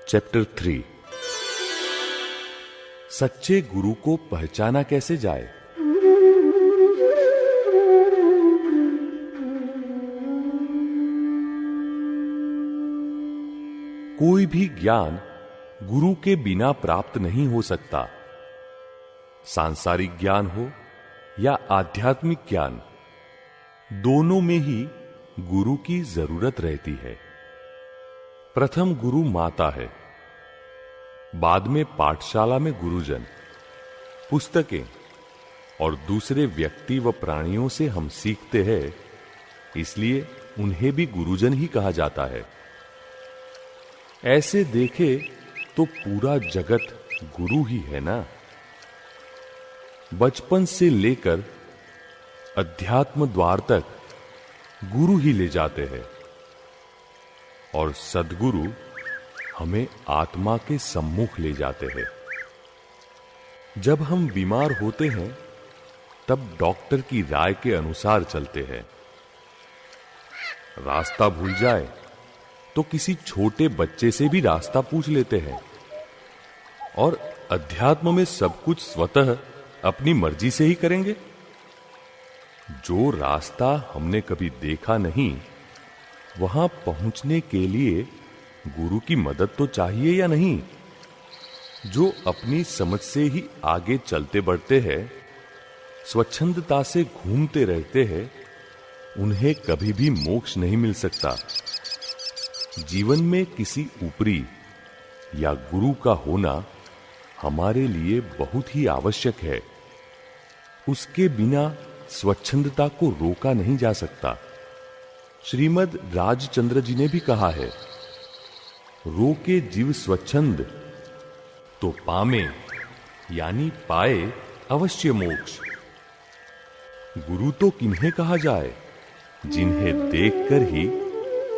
Chapter 3। सच्चे गुरु को पहचाना कैसे जाए। कोई भी ज्ञान गुरु के बिना प्राप्त नहीं हो सकता। सांसारिक ज्ञान हो या आध्यात्मिक ज्ञान, दोनों में ही गुरु की जरूरत रहती है। प्रथम गुरु माता है, बाद में पाठशाला में गुरुजन, पुस्तकें और दूसरे व्यक्ति व प्राणियों से हम सीखते हैं, इसलिए उन्हें भी गुरुजन ही कहा जाता है। ऐसे देखे तो पूरा जगत गुरु ही है ना। बचपन से लेकर अध्यात्म द्वार तक गुरु ही ले जाते हैं और सद्गुरु हमें आत्मा के सम्मुख ले जाते हैं। जब हम बीमार होते हैं तब डॉक्टर की राय के अनुसार चलते हैं। रास्ता भूल जाए तो किसी छोटे बच्चे से भी रास्ता पूछ लेते हैं। और अध्यात्म में सब कुछ स्वतः अपनी मर्जी से ही करेंगे। जो रास्ता हमने कभी देखा नहीं, वहां पहुंचने के लिए गुरु की मदद तो चाहिए या नहीं। जो अपनी समझ से ही आगे चलते बढ़ते हैं, स्वच्छंदता से घूमते रहते हैं, उन्हें कभी भी मोक्ष नहीं मिल सकता। जीवन में किसी ऊपरी या गुरु का होना हमारे लिए बहुत ही आवश्यक है। उसके बिना स्वच्छंदता को रोका नहीं जा सकता। श्रीमद राजचंद्र जी ने भी कहा है, रोके जीव स्वच्छंद तो पामे, यानी पाए अवश्य मोक्ष। गुरु तो किन्हें कहा जाए? जिन्हें देखकर ही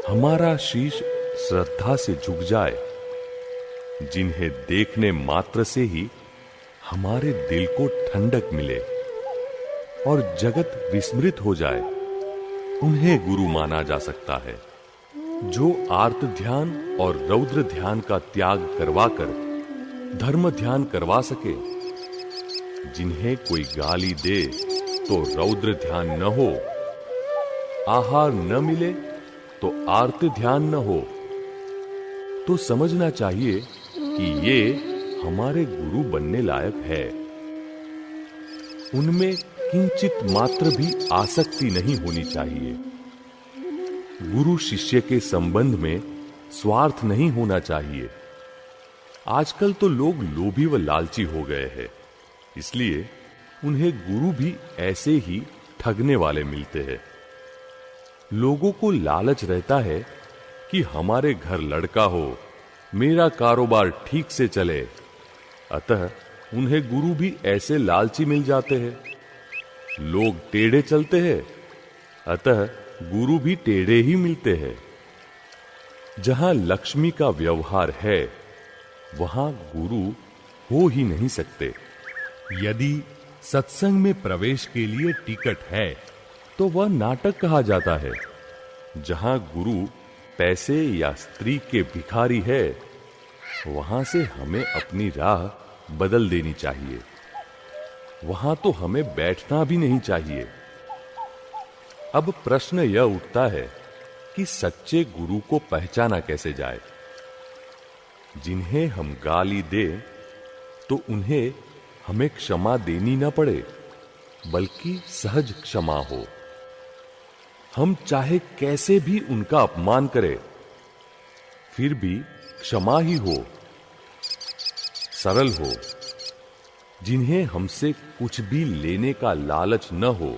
हमारा शीश श्रद्धा से झुक जाए, जिन्हें देखने मात्र से ही हमारे दिल को ठंडक मिले और जगत विस्मृत हो जाए, उन्हें गुरु माना जा सकता है। जो आर्त ध्यान और रौद्र ध्यान का त्याग करवाकर धर्म ध्यान करवा सके, जिन्हें कोई गाली दे तो रौद्र ध्यान न हो, आहार न मिले तो आर्त ध्यान न हो, तो समझना चाहिए कि ये हमारे गुरु बनने लायक है। उनमें किंचित मात्र भी आसक्ति नहीं होनी चाहिए। गुरु शिष्य के संबंध में स्वार्थ नहीं होना चाहिए। आजकल तो लोग लोभी व लालची हो गए हैं, इसलिए उन्हें गुरु भी ऐसे ही ठगने वाले मिलते हैं। लोगों को लालच रहता है कि हमारे घर लड़का हो, मेरा कारोबार ठीक से चले, अतः उन्हें गुरु भी ऐसे लालची मिल जाते हैं। लोग टेढ़े चलते हैं, अतः गुरु भी टेढ़े ही मिलते हैं। जहां लक्ष्मी का व्यवहार है, वहां गुरु हो ही नहीं सकते। यदि सत्संग में प्रवेश के लिए टिकट है, तो वह नाटक कहा जाता है। जहां गुरु पैसे या स्त्री के भिखारी है, वहां से हमें अपनी राह बदल देनी चाहिए। वहां तो हमें बैठना भी नहीं चाहिए। अब प्रश्न यह उठता है कि सच्चे गुरु को पहचाना कैसे जाए। जिन्हें हम गाली दे तो उन्हें हमें क्षमा देनी न पड़े, बल्कि सहज क्षमा हो। हम चाहे कैसे भी उनका अपमान करें, फिर भी क्षमा ही हो, सरल हो। जिन्हें हमसे कुछ भी लेने का लालच न हो,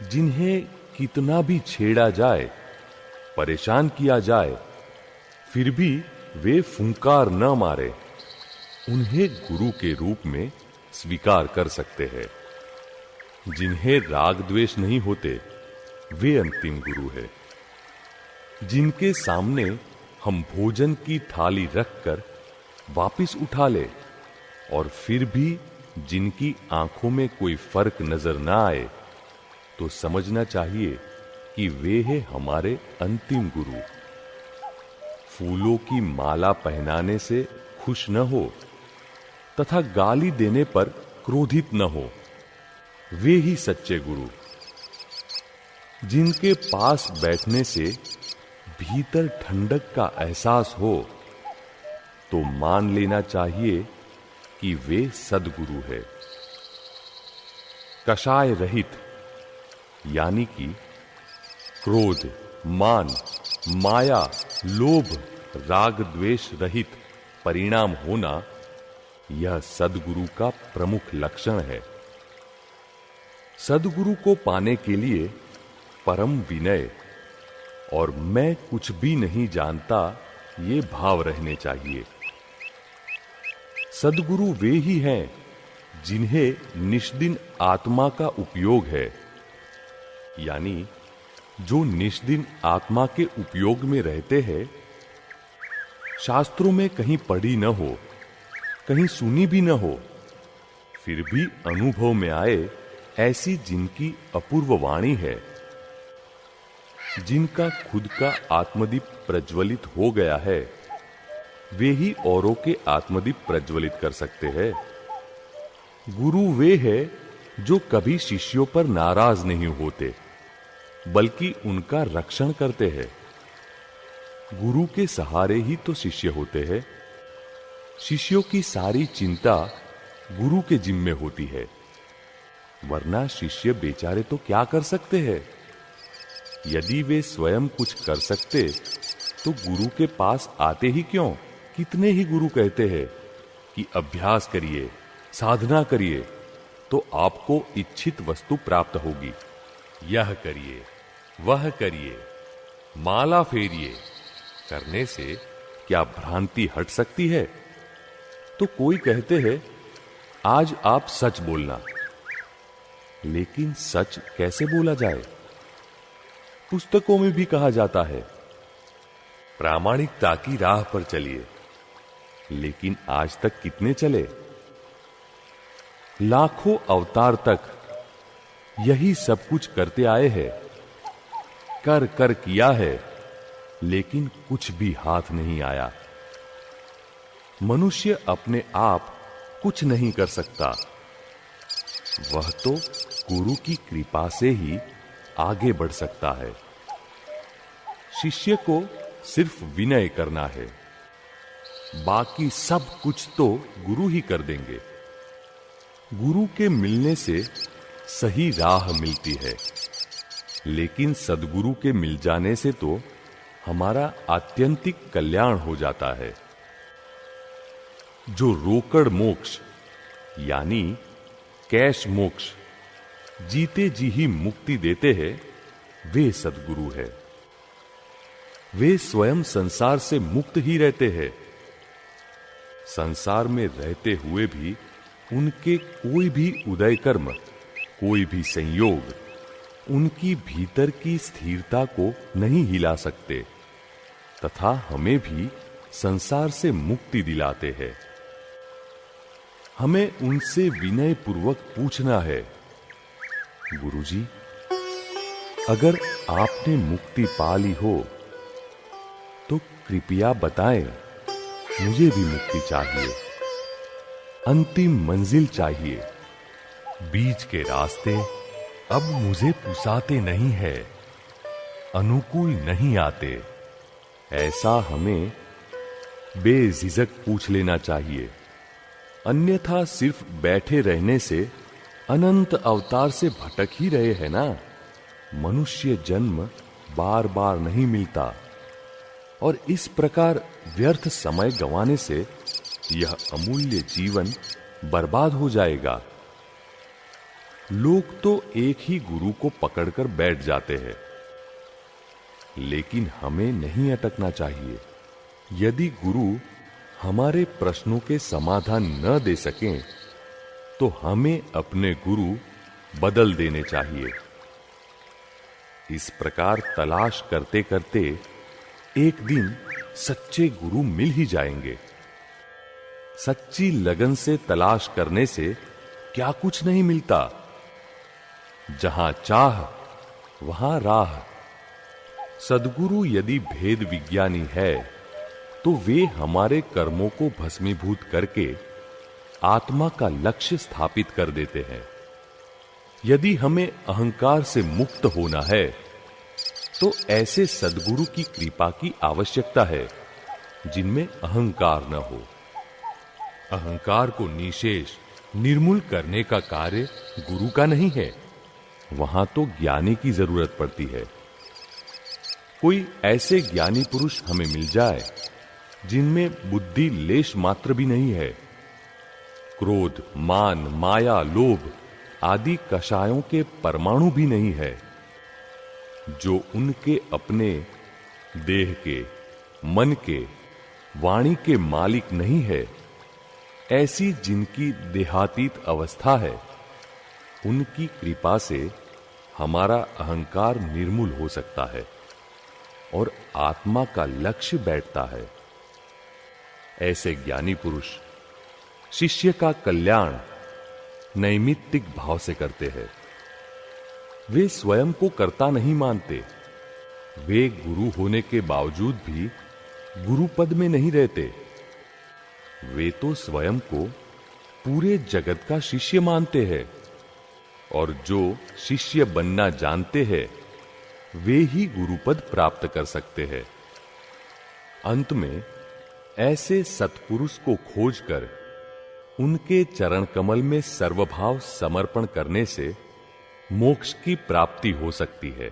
जिन्हें कितना भी छेड़ा जाए, परेशान किया जाए, फिर भी वे फुंकार न मारे, उन्हें गुरु के रूप में स्वीकार कर सकते हैं। जिन्हें राग द्वेष नहीं होते, वे अंतिम गुरु है। जिनके सामने हम भोजन की थाली रखकर वापस उठा ले और फिर भी जिनकी आंखों में कोई फर्क नजर ना आए, तो समझना चाहिए कि वे हैं हमारे अंतिम गुरु। फूलों की माला पहनाने से खुश न हो तथा गाली देने पर क्रोधित न हो, वे ही सच्चे गुरु। जिनके पास बैठने से भीतर ठंडक का एहसास हो तो मान लेना चाहिए कि वे सद्गुरु है। कषाय रहित यानी कि क्रोध, मान, माया, लोभ, राग द्वेष रहित परिणाम होना, यह सद्गुरु का प्रमुख लक्षण है। सद्गुरु को पाने के लिए परम विनय और मैं कुछ भी नहीं जानता ये भाव रहने चाहिए। सद्गुरु वे ही हैं जिन्हें निष्दिन आत्मा का उपयोग है, यानी जो निष्दिन आत्मा के उपयोग में रहते हैं, शास्त्रों में कहीं पढ़ी न हो, कहीं सुनी भी न हो, फिर भी अनुभव में आए ऐसी जिनकी अपूर्व वाणी है, जिनका खुद का आत्मदीप प्रज्वलित हो गया है, वे ही औरों के आत्मदीप प्रज्वलित कर सकते हैं। गुरु वे हैं जो कभी शिष्यों पर नाराज नहीं होते, बल्कि उनका रक्षण करते हैं। गुरु के सहारे ही तो शिष्य होते हैं। शिष्यों की सारी चिंता गुरु के जिम्मे होती है, वरना शिष्य बेचारे तो क्या कर सकते हैं? यदि वे स्वयं कुछ कर सकते तो गुरु के पास आते ही क्यों? कितने ही गुरु कहते हैं कि अभ्यास करिए, साधना करिए, तो आपको इच्छित वस्तु प्राप्त होगी। यह करिए, वह करिए, माला फेरिए, करने से क्या भ्रांति हट सकती है? तो कोई कहते हैं आज आप सच बोलना, लेकिन सच कैसे बोला जाए? पुस्तकों में भी कहा जाता है प्रामाणिकता की राह पर चलिए, लेकिन आज तक कितने चले? लाखों अवतार तक यही सब कुछ करते आए हैं, कर कर किया है, लेकिन कुछ भी हाथ नहीं आया। मनुष्य अपने आप कुछ नहीं कर सकता, वह तो गुरु की कृपा से ही आगे बढ़ सकता है। शिष्य को सिर्फ विनय करना है, बाकी सब कुछ तो गुरु ही कर देंगे। गुरु के मिलने से सही राह मिलती है, लेकिन सद्गुरु के मिल जाने से तो हमारा आत्यंतिक कल्याण हो जाता है। जो रोकड़ मोक्ष यानी कैश मोक्ष जीते जी ही मुक्ति देते हैं, वे सद्गुरु है। वे स्वयं संसार से मुक्त ही रहते हैं। संसार में रहते हुए भी उनके कोई भी उदय कर्म, कोई भी संयोग उनकी भीतर की स्थिरता को नहीं हिला सकते, तथा हमें भी संसार से मुक्ति दिलाते हैं। हमें उनसे विनय पूर्वक पूछना है, गुरुजी, अगर आपने मुक्ति पा ली हो तो कृपया बताएं, मुझे भी मुक्ति चाहिए, अंतिम मंजिल चाहिए। बीच के रास्ते अब मुझे पुसाते नहीं है, अनुकूल नहीं आते। ऐसा हमें बेझिझक पूछ लेना चाहिए, अन्यथा सिर्फ बैठे रहने से अनंत अवतार से भटक ही रहे हैं ना। मनुष्य जन्म बार बार नहीं मिलता, और इस प्रकार व्यर्थ समय गंवाने से यह अमूल्य जीवन बर्बाद हो जाएगा। लोग तो एक ही गुरु को पकड़कर बैठ जाते हैं, लेकिन हमें नहीं अटकना चाहिए। यदि गुरु हमारे प्रश्नों के समाधान न दे सकें, तो हमें अपने गुरु बदल देने चाहिए। इस प्रकार तलाश करते करते एक दिन सच्चे गुरु मिल ही जाएंगे। सच्ची लगन से तलाश करने से क्या कुछ नहीं मिलता। जहां चाह वहां राह। सद्गुरु यदि भेद विज्ञानी है तो वे हमारे कर्मों को भस्मीभूत करके आत्मा का लक्ष्य स्थापित कर देते हैं। यदि हमें अहंकार से मुक्त होना है तो ऐसे सद्गुरु की कृपा की आवश्यकता है जिनमें अहंकार न हो। अहंकार को निशेष निर्मूल करने का कार्य गुरु का नहीं है, वहां तो ज्ञानी की जरूरत पड़ती है। कोई ऐसे ज्ञानी पुरुष हमें मिल जाए जिनमें बुद्धि लेश मात्र भी नहीं है, क्रोध, मान, माया, लोभ आदि कषायों के परमाणु भी नहीं है, जो उनके अपने देह के, मन के, वाणी के मालिक नहीं है, ऐसी जिनकी देहातीत अवस्था है, उनकी कृपा से हमारा अहंकार निर्मूल हो सकता है और आत्मा का लक्ष्य बैठता है। ऐसे ज्ञानी पुरुष शिष्य का कल्याण नैमित्तिक भाव से करते हैं। वे स्वयं को कर्ता नहीं मानते। वे गुरु होने के बावजूद भी गुरु पद में नहीं रहते। वे तो स्वयं को पूरे जगत का शिष्य मानते हैं और जो शिष्य बनना जानते हैं वे ही गुरुपद प्राप्त कर सकते हैं। अंत में ऐसे सत्पुरुष को खोजकर उनके चरण कमल में सर्वभाव समर्पण करने से मोक्ष की प्राप्ति हो सकती है।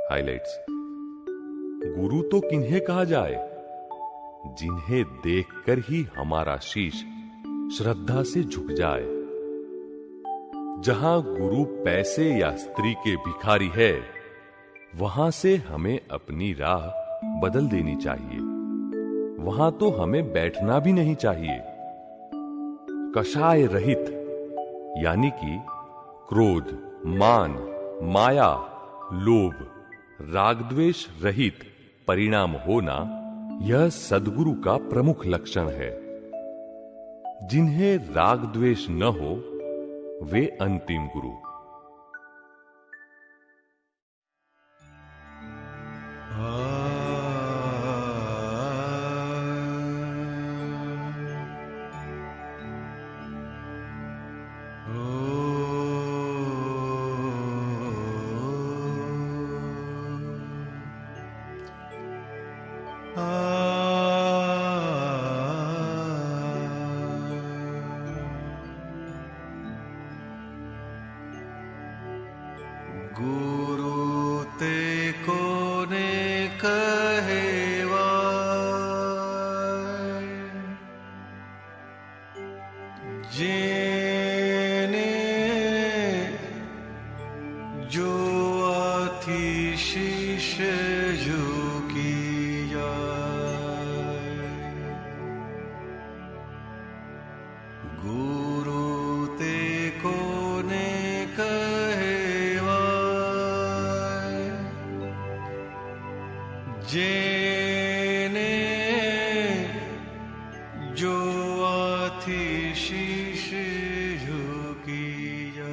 हाइलाइट्स। गुरु तो किन्हें कहा जाए? जिन्हें देखकर ही हमारा शीश श्रद्धा से झुक जाए। जहां गुरु पैसे या स्त्री के भिखारी है, वहां से हमें अपनी राह बदल देनी चाहिए। वहां तो हमें बैठना भी नहीं चाहिए। कषाय रहित यानी कि क्रोध, मान, माया, लोभ, राग द्वेष रहित परिणाम होना, यह सद्गुरु का प्रमुख लक्षण है। जिन्हें राग द्वेष न हो वे अंतिम गुरु। गुरु ते कोने कहेवा, जेने जो आथी शीश झुकिया। गुरु ते कोने कहेवा, जेने जो आथी शीश झुकिया।